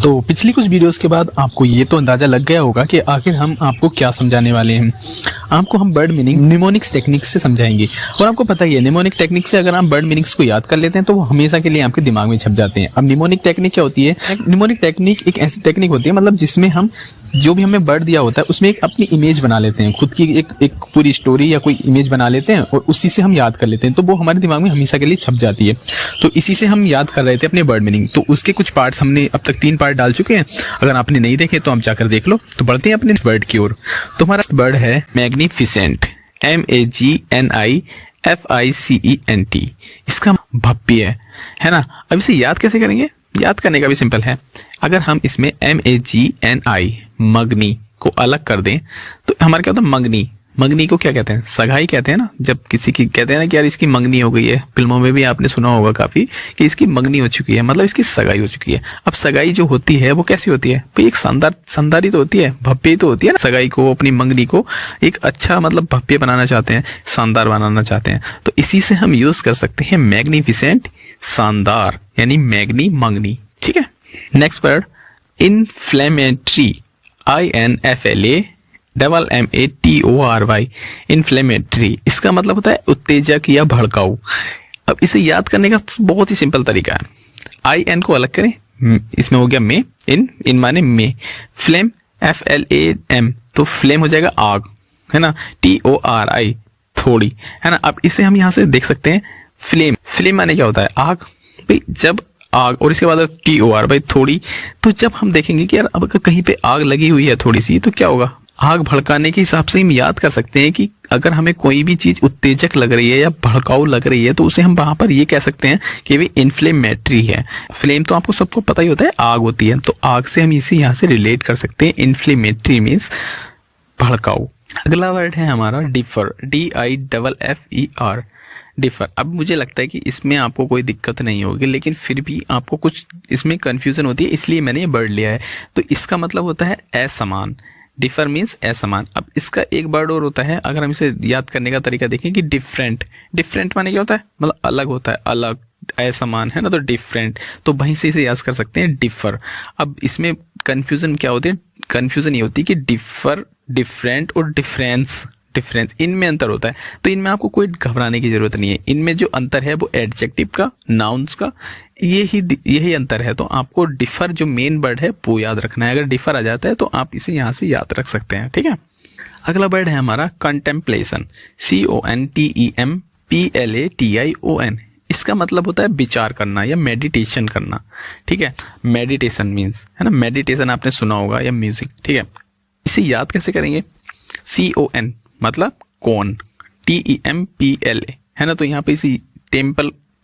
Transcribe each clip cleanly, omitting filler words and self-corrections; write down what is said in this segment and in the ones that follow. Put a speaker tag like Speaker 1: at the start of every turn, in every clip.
Speaker 1: तो पिछली कुछ वीडियोस के बाद आपको ये तो अंदाजा लग गया होगा कि आखिर हम आपको क्या समझाने वाले हैं। आपको हम वर्ड मीनिंग निमोनिक्स टेक्निक से समझाएंगे। और आपको पता ही है निमोनिक टेक्निक से अगर आप वर्ड मीनिंग्स को याद कर लेते हैं तो वो हमेशा के लिए आपके दिमाग में छप जाते हैं। अब निमोनिक टेक्निक क्या होती है? निमोनिक टेक्निक एक ऐसी टेक्निक होती है मतलब जिसमें हम जो भी हमें वर्ड दिया होता है उसमें एक अपनी इमेज बना लेते हैं, खुद की एक पूरी स्टोरी या कोई इमेज बना लेते हैं और उसी से हम याद कर लेते हैं, तो वो हमारे दिमाग में हमेशा के लिए छप जाती है। तो इसी से हम याद कर रहे थे अपने वर्ड मीनिंग। तो उसके कुछ पार्ट्स हमने अब तक 3 पार्ट डाल चुके हैं। अगर आपने नहीं देखे तो आप जाकर देख लो। तो बढ़ते हैं अपने वर्ड की ओर। तो हमारा वर्ड है मैग्निफिसेंट, MAGNIFICENT। इसका भव्य है ना। अब इसे याद कैसे करेंगे? याद करने का भी सिंपल है। अगर हम इसमें MAGNI मगनी को अलग कर दें तो हमारा क्या होता है? मगनी। मगनी को क्या कहते हैं? सगाई कहते हैं ना। जब किसी की कहते हैं ना कि यार इसकी मंगनी हो गई है, फिल्मों में भी आपने सुना होगा काफी कि इसकी मंगनी हो चुकी है, मतलब इसकी सगाई हो चुकी है। अब सगाई जो होती है वो कैसी होती है भाई? एक शानदारी तो होती है, भव्य तो होती है ना। सगाई को, अपनी मंगनी को एक अच्छा मतलब भव्य बनाना चाहते हैं, शानदार बनाना चाहते हैं, तो इसी से हम यूज कर सकते हैं मैग्निफिसेंट, शानदार, यानी मैग्नी मंगनी। ठीक है। Next word inflammatory, INFLAMMATORY, inflammatory. इसका मतलब होता है उत्तेजक या भड़काऊ। अब इसे याद करने का बहुत ही सिंपल तरीका है। IN को अलग करें, इसमें हो गया में, इन माने में, फ्लेम FLAM, तो फ्लेम हो जाएगा आग, है ना। TORI थोड़ी, है ना। अब इसे हम यहाँ से देख सकते हैं फ्लेम, फ्लेम माने क्या होता है? आग भाई। जब आग और इसके बाद TOR भाई थोड़ी, तो जब हम देखेंगे कि यार अब कहीं पे आग लगी हुई है थोड़ी सी, तो क्या होगा? आग भड़काने के हिसाब से हम याद कर सकते हैं कि अगर हमें कोई भी चीज उत्तेजक लग रही है या भड़काऊ लग रही है तो उसे हम वहां पर ये कह सकते हैं कि भाई इन्फ्लेमेटरी है। फ्लेम तो आपको सबको पता ही होता है, आग होती है, तो आग से हम इसे यहाँ से रिलेट कर सकते हैं। इन्फ्लेमेटरी मीन्स भड़काऊ। अगला वर्ड है हमारा डिफर, DIFFER, डिफर। अब मुझे लगता है कि इसमें आपको कोई दिक्कत नहीं होगी, लेकिन फिर भी आपको कुछ इसमें कंफ्यूजन होती है, इसलिए मैंने ये वर्ड लिया है। तो इसका मतलब होता है असमान। डिफर मीन्स असमान। अब इसका एक वर्ड और होता है, अगर हम इसे याद करने का तरीका देखें कि डिफरेंट। डिफरेंट माने क्या होता है? मतलब अलग होता है, अलग, असमान, है ना। तो डिफरेंट, तो वहीं से इसे याद कर सकते हैं डिफर। अब इसमें कंफ्यूजन क्या होती है? कंफ्यूजन ये होती है कि डिफर, डिफरेंट और डिफरेंस, इनमें अंतर होता है। तो इनमें आपको कोई घबराने की जरूरत नहीं है। इनमें जो अंतर है वो एडजेक्टिव का, नाउन्स का, यही अंतर है। तो आपको डिफर जो मेन वर्ड है वो याद रखना है। अगर डिफर आ जाता है तो आप इसे यहाँ से याद रख सकते हैं। ठीक है। अगला वर्ड है हमारा कंटेम्पलेशन, CONTEMPLATION। इसका मतलब होता है विचार करना या मेडिटेशन करना। ठीक है। मेडिटेशन मीन्स, है ना, मेडिटेशन आपने सुना होगा, या म्यूजिक। ठीक है। इसे याद कैसे करेंगे? CON मतलब कौन, TEMPLA, है ना। तो यहाँ पे इसी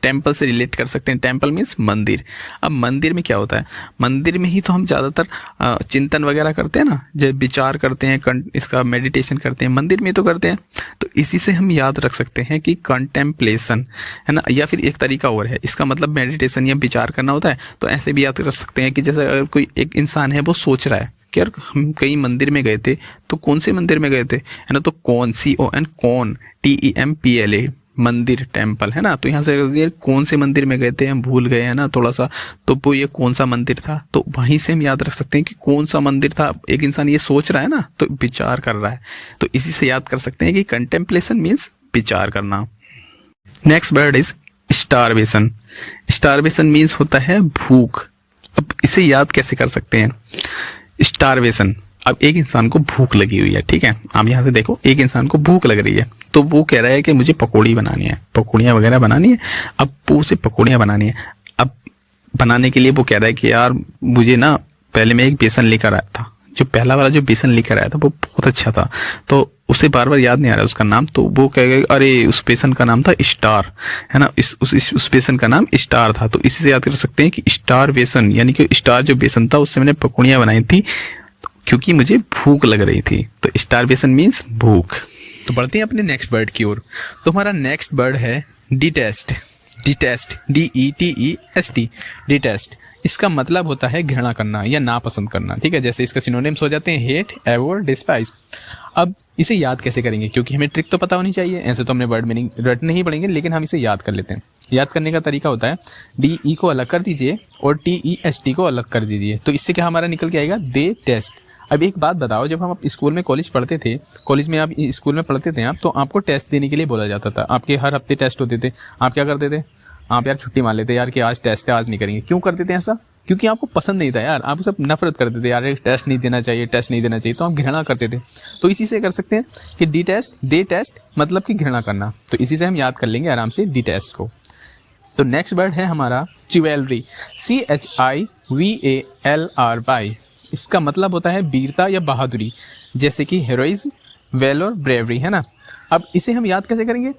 Speaker 1: टेम्पल से रिलेट कर सकते हैं। टेम्पल मीन्स मंदिर। अब मंदिर में क्या होता है? मंदिर में ही तो हम ज़्यादातर चिंतन वगैरह करते हैं ना, जब विचार करते हैं, इसका मेडिटेशन करते हैं, मंदिर में तो करते हैं। तो इसी से हम याद रख सकते हैं कि कंटेम्पलेशन, है ना। या फिर एक तरीका और है, इसका मतलब मेडिटेशन या विचार करना होता है। तो ऐसे भी याद कर सकते हैं कि जैसे अगर कोई एक इंसान है वो सोच रहा है कि यार हम कहीं मंदिर में गए थे, तो कौन से मंदिर में गए थे, है ना। तो कौन, CON कौन, TEMPLA मंदिर, टेम्पल, है ना। तो यहाँ से कौन से मंदिर में गए थे, हम भूल गए, है ना थोड़ा सा, तो वो ये कौन सा मंदिर था, तो वहीं से हम याद रख सकते हैं कि कौन सा मंदिर था। एक इंसान ये सोच रहा है ना, तो विचार कर रहा है, तो इसी से याद कर सकते हैं कि कंटेम्पलेशन मीन्स विचार करना। Next word is starvation. Starvation means होता है भूख। अब इसे याद कैसे कर सकते हैं? स्टारवेशन, अब एक इंसान को भूख लगी हुई है, ठीक है। आप यहाँ से देखो, एक इंसान को भूख लग रही है, तो वो कह रहा है कि मुझे पकौड़ी बनानी है, पकौड़ियाँ वगैरह बनानी है। अब वो उसे पकौड़ियाँ बनानी है। अब बनाने के लिए वो कह रहा है कि यार मुझे ना, पहले मैं एक बेसन लेकर आया था, जो पहला वाला जो बेसन लेकर आया था वो बहुत अच्छा था, तो उसे बार बार याद नहीं आ रहा उसका नाम। तो वो कहेगा अरे उस बेसन का नाम था स्टार, है ना। उस बेसन का नाम स्टार था। तो इसी से याद कर सकते हैं कि स्टार बेसन, यानी कि स्टार जो बेसन था उससे मैंने पकौड़ियाँ बनाई थी क्योंकि मुझे भूख लग रही थी। तो स्टारवेशन मीन्स भूख। तो बढ़ते हैं अपने नेक्स्ट वर्ड की ओर। तो हमारा नेक्स्ट वर्ड है डिटेस्ट। Detest, DETEST, detest. इसका मतलब होता है घृणा करना या नापसंद करना। ठीक है। जैसे इसका सिनोनिम्स हो जाते हैं हेट, एवोर, डिस्पाइज। अब इसे याद कैसे करेंगे? क्योंकि हमें ट्रिक तो पता होनी चाहिए। ऐसे तो हमने वर्ड मीनिंग रटने ही पड़ेंगे, लेकिन हम इसे याद कर लेते हैं। याद करने का तरीका होता है DE को अलग कर दीजिए और TEST को अलग कर दीजिए, तो इससे क्या हमारा निकल के आएगा दे टेस्ट। अब एक बात बताओ, जब हम स्कूल में कॉलेज पढ़ते थे, कॉलेज में आप स्कूल में पढ़ते थे आप, तो आपको टेस्ट देने के लिए बोला जाता था, आपके हर हफ्ते टेस्ट होते थे, आप क्या करते थे, आप यार छुट्टी मान लेते यार कि आज टेस्ट है, आज नहीं करेंगे। क्यों करते थे ऐसा? क्योंकि आपको पसंद नहीं था यार, आप सब नफरत करते थे यार, टेस्ट नहीं देना चाहिए, टेस्ट नहीं देना चाहिए, तो आप घृणा करते थे। तो इसी से कर सकते हैं कि डी टेस्ट दे टेस्ट मतलब कि घृणा करना, तो इसी से हम याद कर लेंगे आराम से डी टेस्ट को। तो नेक्स्ट वर्ड है हमारा चिवेलरी, CHIVALRY। इसका मतलब होता है वीरता या बहादुरी, जैसे कि हेरोइज्म, वेलोर, ब्रेवरी, है ना। अब इसे हम याद कैसे करेंगे?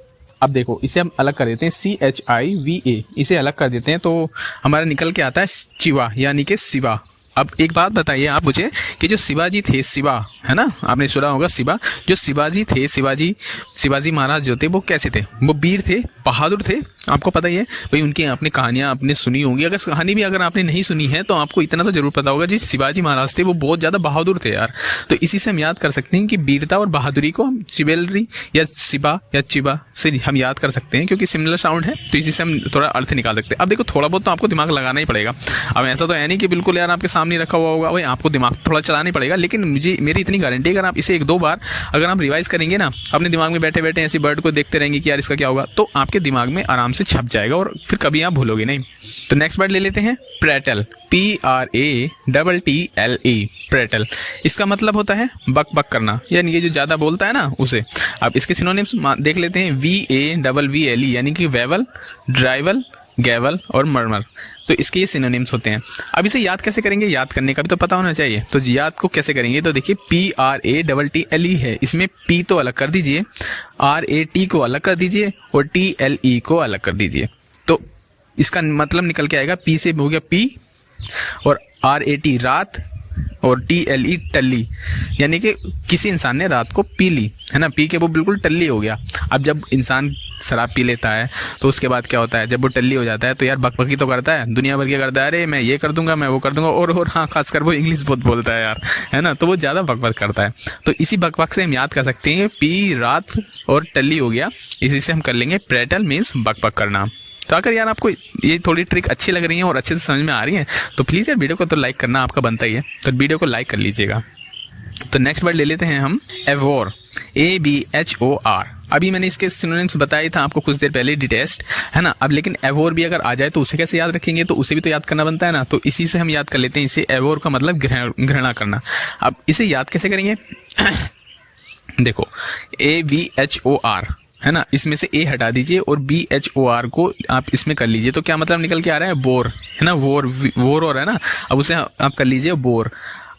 Speaker 1: अब देखो, इसे हम अलग कर देते हैं, CHIVA, इसे अलग कर देते हैं तो हमारा निकल के आता है चिवा यानी कि शिवा। अब एक बात बताइए आप मुझे कि जो शिवाजी थे, शिवा है ना, आपने सुना होगा शिवा, जो शिवाजी थे, शिवाजी महाराज जो थे वो कैसे थे? वो वीर थे, बहादुर थे। आपको पता ही है भाई, उनकी आपने कहानियां आपने सुनी होंगी, अगर कहानी भी अगर आपने नहीं सुनी है तो आपको इतना तो जरूर पता होगा जी शिवाजी महाराज थे वो बहुत ज़्यादा बहादुर थे यार। तो इसी से हम याद कर सकते हैं कि वीरता और बहादुरी को हम चिवेलरी या शिवा या चिवा से हम याद कर सकते हैं, क्योंकि सिमिलर साउंड है, तो इसी से हम थोड़ा अर्थ निकाल सकते हैं। अब देखो, थोड़ा बहुत तो आपको दिमाग लगाना ही पड़ेगा। अब ऐसा तो है नहीं कि बिल्कुल यार आपके सामने रखा हुआ होगा, वही आपको दिमाग थोड़ा चलाना ही पड़ेगा। लेकिन मेरी इतनी गारंटी, अगर आप इसे 1-2 बार अगर आप रिवाइज करेंगे ना, अपने दिमाग में बैठे बैठे ऐसी वर्ड को देखते रहेंगे कि यार इसका क्या होगा, तो आपके दिमाग में आराम से छप जाएगा और फिर कभी आप भूलोगे नहीं। तो नेक्स्ट वर्ड ले लेते हैं प्रेटल, PRATTLE, प्रेटल। इसका मतलब होता है बक बक करना, यानी ये जो ज्यादा बोलता है ना उसे। अब इसके सिनोनिम्स देख लेते हैं, VAVVLE यानी कि वेवल, ड्राइवल, गैवल और मर्मर। तो इसके ये सिनोनिम्स होते हैं। अब इसे याद कैसे करेंगे? याद करने का भी तो पता होना चाहिए। तो याद को कैसे करेंगे? तो देखिए, PRATTLE है, इसमें P तो अलग कर दीजिए, RAT को अलग कर दीजिए और TLE को अलग कर दीजिए। तो इसका मतलब निकल के आएगा, P से हो गया P और RAT रात और TLE टल्ली, यानी कि किसी इंसान ने रात को पी ली, है ना, पी के वो बिल्कुल टल्ली हो गया। अब जब इंसान शराब पी लेता है तो उसके बाद क्या होता है, जब वो टल्ली हो जाता है तो यार बकबकी तो करता है, दुनिया भर के करता है, अरे मैं ये कर दूंगा, मैं वो कर दूंगा, और हाँ, खासकर वो इंग्लिश बहुत बोलता है यार, है ना, तो वो ज़्यादा बकबक करता है। तो इसी बकबक से हम याद कर सकते हैं पी रात और टल्ली हो गया, इसी से हम कर लेंगे प्रेटल मीन्स बकबक करना। तो अगर यार आपको ये थोड़ी ट्रिक अच्छी लग रही है और अच्छे से समझ में आ रही है तो प्लीज़ यार वीडियो को तो लाइक करना आपका बनता ही है, तो वीडियो को लाइक कर लीजिएगा। तो नेक्स्ट वर्ड ले लेते हैं हम एवोर, ABHOR। अभी मैंने इसके सिनोनिम्स बताए था आपको कुछ देर पहले, डिटेस्ट, है ना। अब लेकिन एवोर भी अगर आ जाए तो उसे कैसे याद रखेंगे? तो उसे भी तो याद करना बनता है ना, तो इसी से हम याद कर लेते हैं इसे। एवोर का मतलब घृणा करना। अब इसे याद कैसे करेंगे? देखो, ABHOR है ना, इसमें से ए हटा दीजिए और BHOR को आप इसमें कर लीजिए, तो क्या मतलब निकल के आ रहा है? बोर, है ना, वोर और है ना, अब उसे आप कर लीजिए बोर।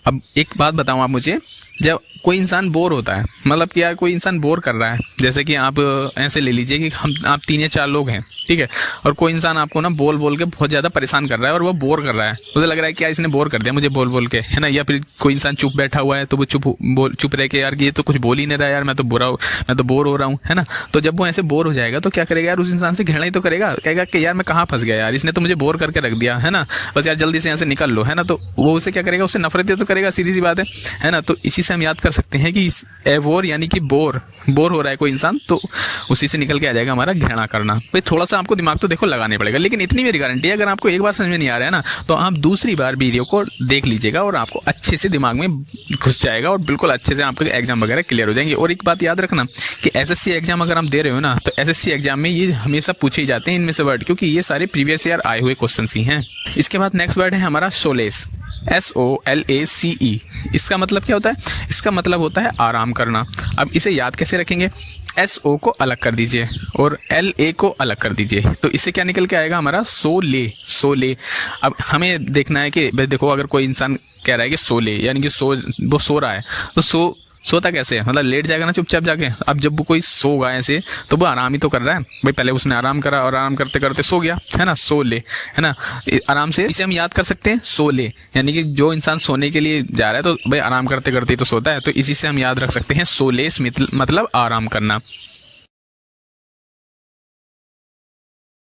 Speaker 1: अब एक बात बताऊं आप मुझे, जब कोई इंसान बोर होता है, मतलब कि यार कोई इंसान बोर कर रहा है, जैसे कि आप ऐसे ले लीजिए कि आप 3 या 4 लोग हैं, ठीक है, और कोई इंसान आपको ना बोल बोल के बहुत ज़्यादा परेशान कर रहा है और वो बोर कर रहा है, उसे लग रहा है कि यार इसने बोर कर दिया मुझे बोल बोल के, है ना। या फिर कोई इंसान चुप बैठा हुआ है तो वो चुप रह के यार ये तो कुछ बोल ही नहीं रहा यार, मैं तो बोर हो रहा हूँ, है ना। तो जब वो ऐसे बोर हो जाएगा तो क्या करेगा यार, उस इंसान से घृणा ही तो करेगा, कहेगा कि यार मैं कहाँ फंस गया यार, इसने तो मुझे बोर करके रख दिया, है ना, बस यार जल्दी से यहाँ से निकल लो, है ना। तो वो उसे क्या करेगा, उससे नफरत तो करेगा, सीधी सी बात है ना। तो इसी से हम याद कर सकते हैं कि एवोर यानी कि बोर हो रहा है कोई इंसान, तो उसी से निकल के आ जाएगा हमारा घृणा करना। भाई थोड़ा सा आपको दिमाग तो देखो लगाने पड़ेगा, लेकिन इतनी मेरी गारंटी है, अगर आपको एक बार समझ में नहीं आ रहा है ना तो आप दूसरी बार वीडियो को देख लीजिएगा और आपको अच्छे से दिमाग में घुस जाएगा और बिल्कुल अच्छे से आपके एग्जाम वगैरह क्लियर हो जाएंगे। और एक बात याद रखना कि SSC एग्जाम अगर आप दे रहे हो ना, तो SSC एग्जाम में ये हमेशा पूछे ही जाते हैं इनमें से वर्ड, क्योंकि ये सारे प्रीवियस ईयर आए हुए क्वेश्चन ही हैं। इसके बाद नेक्स्ट वर्ड है हमारा सोलेस, SOLACE। इसका मतलब क्या होता है? इसका मतलब होता है आराम करना। अब इसे याद कैसे रखेंगे? SO को अलग कर दीजिए और LA को अलग कर दीजिए, तो इससे क्या निकल के आएगा हमारा? सोले। अब हमें देखना है कि भाई देखो, अगर कोई इंसान कह रहा है कि सोले यानी कि वो सो रहा है, तो सोता कैसे है? मतलब लेट जाएगा ना चुपचाप जाके। अब जब वो कोई सोगा ऐसे तो वो आराम ही तो कर रहा है भाई, पहले उसने आराम करा और आराम करते करते सो गया, है ना, सोले, है ना, आराम से। इसे हम याद कर सकते हैं सोले, यानी कि जो इंसान सोने के लिए जा रहा है तो भाई आराम करते करते तो सोता है, तो इसी से हम याद रख सकते हैं सोलेस मतलब आराम करना।